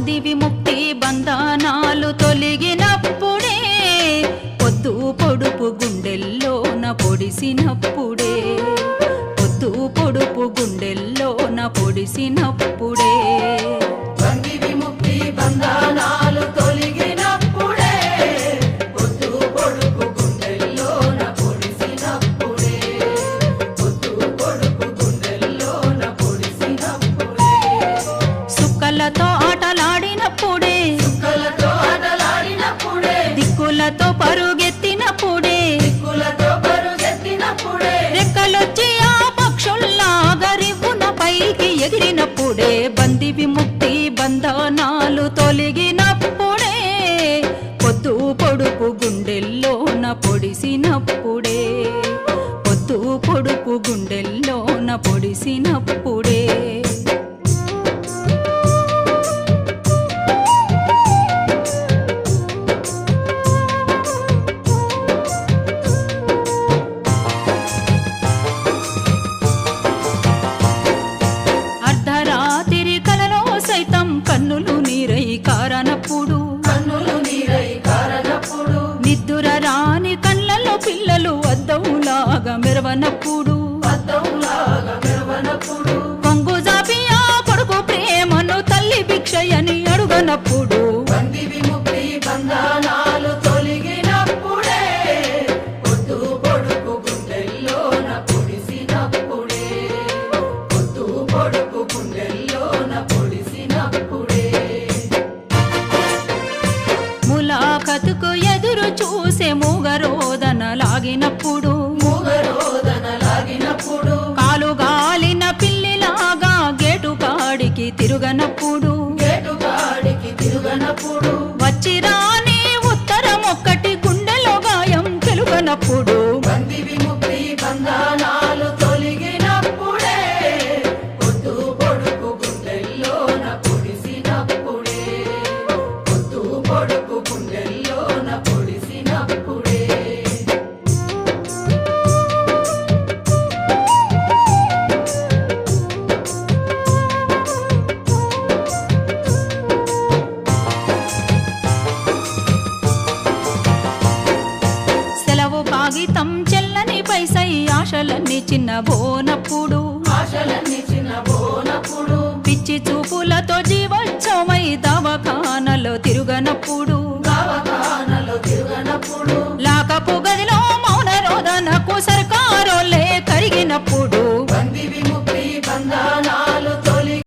బంది విముక్తి బంధనాలు తొలగినప్పుడే పొద్దు పొడుపు గుండెల్లోన పొడిసినప్పుడే పొద్దు పొడుపు గుండెల్లోన పొడిసినప్పుడే బంది విముక్తి బంధనాలు తొలగినప్పుడే పొద్దు పొడుపు గుండెల్లోన పొడిసినప్పుడే పొద్దు పొడుపు గుండెల్లోన పొడిసినప్పుడే సుక్కలతో ఆటలాడినప్పుడే చుక్కలతో ఆటలాడినప్పుడే దిక్కులతో పరుగెత్తినప్పుడే దిక్కులతో పరుగెత్తినప్పుడే రెక్కలొచ్చి ఆ పక్షుల్లాగా రివ్వున పైకి ఎగిరినప్పుడే బంది విముక్తి బంధనాలు తొలగినప్పుడే పొద్దు పొడుపు గుండెల్లోన పొడిసినప్పుడే పొద్దు పొడుపు గుండెల్లోన పొడిసినప్పుడే అర్ధరాత్రి కలలో సైతం కన్నులు నీరై కారనప్పుడు కన్నులు నీరై కారనప్పుడు నిద్దుర రాని కళ్ళల్లో పిల్లలు అద్దవులాగా మెరవనప్పుడు అద్దంలాగా మెరవనప్పుడు కొంగు జాపి ఆ కొడుకు ప్రేమను తల్లి భిక్షయని అడుగనప్పుడు బంది విముక్తి బంధనాలు తొలగినప్పుడే పొద్దు పొడుపు గుండెల్లోన పొడిసినప్పుడే పొద్దు పొడుపు గుండెల్లోన పొడిసినప్పుడే ములాఖతుకు ఎదురు చూసే మూగరోదన లాగినప్పుడు మూగరోదన లాగినప్పుడు కాలు గాలిన పిల్లిలాగా గేటు కాడికి తిరుగనప్పుడు గేటుగాడికి తిరుగనప్పుడు వచ్చి రాని ఉత్తరం ఒక్కటి గుండెలో గాయం తెలుగనప్పుడు బంది విముక్తి బంధనాలు తొలగినప్పుడే పొద్దు పొడుపు గుండెల్లోన పొడిసినప్పుడే పొద్దు పొడుపు గుండెల్లోన పొడిసినప్పుడే సెలవు కాగితం చెల్లని పైసై ఆశలన్నీ చిన్నబోనప్పుడు ఆశలన్నీ చిన్నబోనప్పుడు పిచ్చి చూపులతో జీవోత్సవమై దవాఖానలో తిరుగనప్పుడు